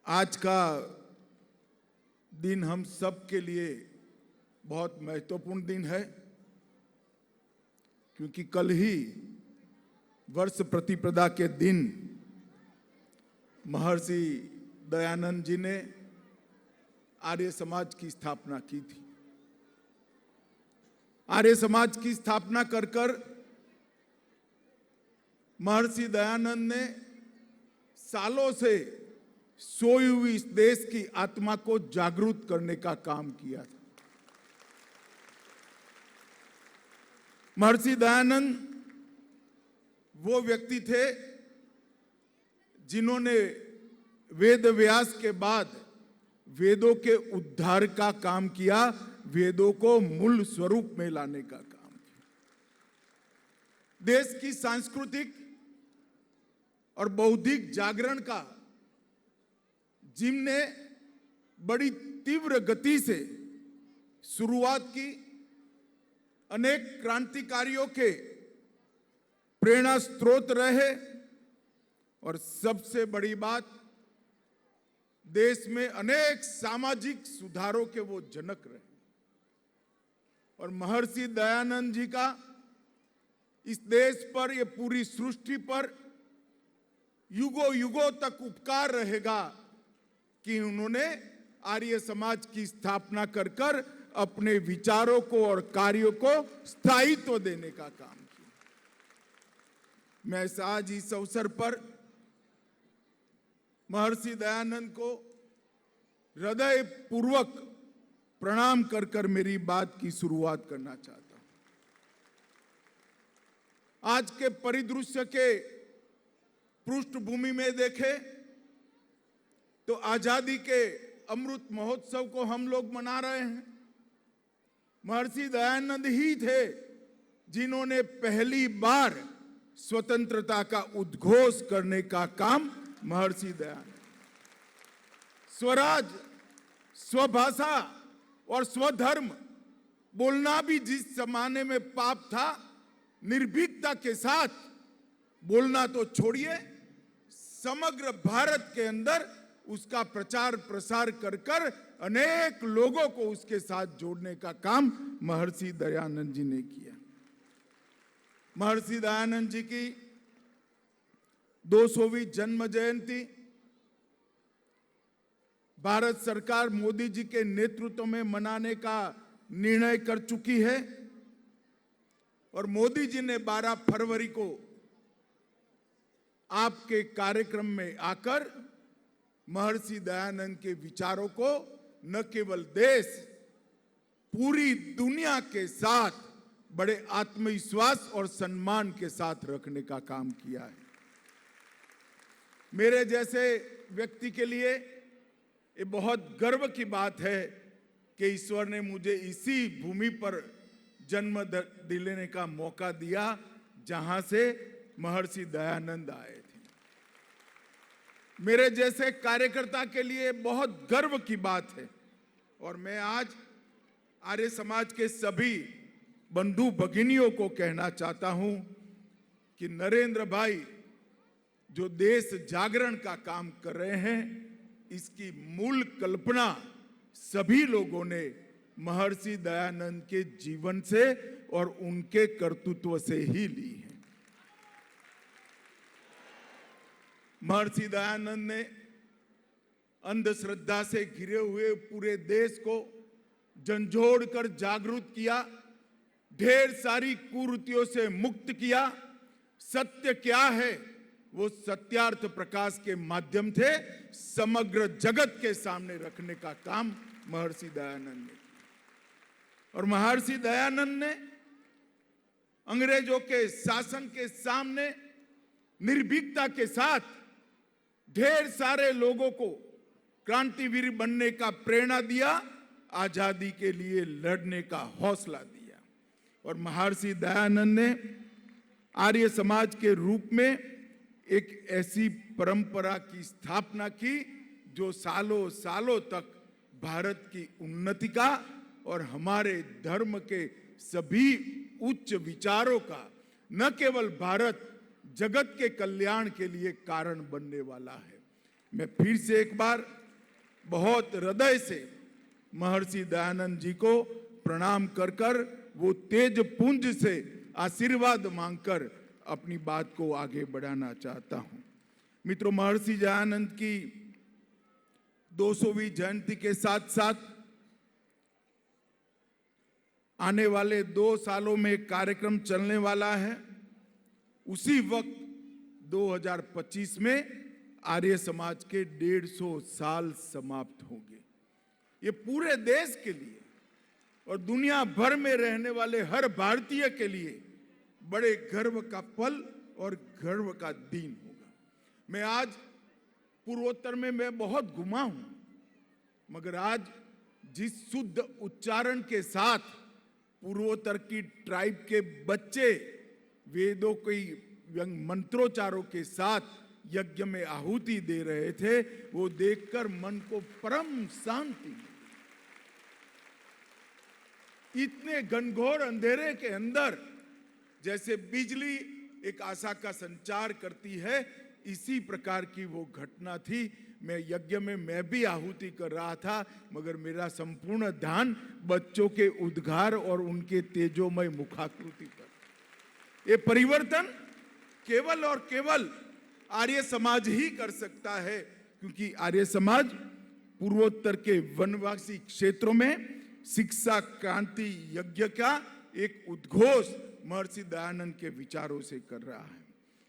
आज का दिन हम सब के लिए बहुत महत्वपूर्ण दिन है, क्योंकि कल ही वर्ष प्रतिपदा के दिन महर्षि दयानंद जी ने आर्य समाज की स्थापना की थी। आर्य समाज की स्थापना कर कर महर्षि दयानंद ने सालों से सोई हुई इस देश की आत्मा को जागरूक करने का काम किया था। महर्षि दयानंद वो व्यक्ति थे जिन्होंने वेद व्यास के बाद वेदों के उद्धार का काम किया, वेदों को मूल स्वरूप में लाने का काम किया। देश की सांस्कृतिक और बौद्धिक जागरण का जिनने बड़ी तीव्र गति से शुरुआत की, अनेक क्रांतिकारियों के प्रेरणा स्रोत रहे और सबसे बड़ी बात, देश में अनेक सामाजिक सुधारों के वो जनक रहे। और महर्षि दयानंद जी का इस देश पर, ये पूरी सृष्टि पर युगों युगों तक उपकार रहेगा कि उन्होंने आर्य समाज की स्थापना कर कर अपने विचारों को और कार्यों को स्थायित्व देने का काम किया। मैं आज इस अवसर पर महर्षि दयानंद को हृदय पूर्वक प्रणाम कर कर मेरी बात की शुरुआत करना चाहता हूं। आज के परिदृश्य के पृष्ठभूमि में देखें तो आजादी के अमृत महोत्सव को हम लोग मना रहे हैं। महर्षि दयानंद ही थे जिन्होंने पहली बार स्वतंत्रता का उद्घोष करने का काम महर्षि दयानंद। स्वराज, स्वभाषा और स्वधर्म बोलना भी जिस जमाने में पाप था, निर्भीकता के साथ बोलना तो छोड़िए, समग्र भारत के अंदर उसका प्रचार प्रसार कर कर अनेक लोगों को उसके साथ जोड़ने का काम महर्षि दयानंद जी ने किया। महर्षि दयानंद जी की 200वीं जन्म जयंती भारत सरकार मोदी जी के नेतृत्व में मनाने का निर्णय कर चुकी है और मोदी जी ने 12 फरवरी को आपके कार्यक्रम में आकर महर्षि दयानंद के विचारों को न केवल देश, पूरी दुनिया के साथ बड़े आत्मविश्वास और सम्मान के साथ रखने का काम किया है। मेरे जैसे व्यक्ति के लिए ये बहुत गर्व की बात है कि ईश्वर ने मुझे इसी भूमि पर जन्म दिलाने का मौका दिया जहां से महर्षि दयानंद आए थे। मेरे जैसे कार्यकर्ता के लिए बहुत गर्व की बात है और मैं आज आर्य समाज के सभी बंधु भगिनियों को कहना चाहता हूं कि नरेंद्र भाई जो देश जागरण का काम कर रहे हैं, इसकी मूल कल्पना सभी लोगों ने महर्षि दयानंद के जीवन से और उनके कर्तृत्व से ही ली है। महर्षि दयानंद ने अंधश्रद्धा से घिरे हुए पूरे देश को झंझोड़ कर जागरूक किया, ढेर सारी कुरीतियों से मुक्त किया। सत्य क्या है वो सत्यार्थ प्रकाश के माध्यम से समग्र जगत के सामने रखने का काम महर्षि दयानंद ने। और महर्षि दयानंद ने अंग्रेजों के शासन के सामने निर्भीकता के साथ ढेर सारे लोगों को क्रांतिवीर बनने का प्रेरणा दिया, आजादी के लिए लड़ने का हौसला दिया। और महर्षि दयानंद ने आर्य समाज के रूप में एक ऐसी परंपरा की स्थापना की जो सालों सालों तक भारत की उन्नति का और हमारे धर्म के सभी उच्च विचारों का न केवल भारत, जगत के कल्याण के लिए कारण बनने वाला है। मैं फिर से एक बार बहुत हृदय से महर्षि दयानंद जी को प्रणाम कर कर वो तेज पुंज से आशीर्वाद मांगकर अपनी बात को आगे बढ़ाना चाहता हूं। मित्रों, महर्षि दयानंद की 200वीं जयंती के साथ साथ आने वाले 2 सालों में एक कार्यक्रम चलने वाला है। उसी वक्त 2025 में आर्य समाज के 150 साल समाप्त होंगे। ये पूरे देश के लिए और दुनिया भर में रहने वाले हर भारतीय के लिए बड़े गर्व का पल और गर्व का दिन होगा। मैं आज पूर्वोत्तर में मैं बहुत घुमा हूं, मगर आज जिस शुद्ध उच्चारण के साथ पूर्वोत्तर की ट्राइब के बच्चे वेदों की मंत्रोच्चारों के साथ यज्ञ में आहुति दे रहे थे, वो देखकर मन को परम शांति मिली। इतने घनघोर अंधेरे के अंदर जैसे बिजली एक आशा का संचार करती है, इसी प्रकार की वो घटना थी। मैं यज्ञ में मैं भी आहुति कर रहा था, मगर मेरा संपूर्ण ध्यान बच्चों के उद्गार और उनके तेजोमय मुखाकृति पर। ये परिवर्तन केवल और केवल आर्य समाज ही कर सकता है, क्योंकि आर्य समाज पूर्वोत्तर के वनवासी क्षेत्रों में शिक्षा क्रांति यज्ञ का एक उद्घोष महर्षि दयानंद के विचारों से कर रहा है।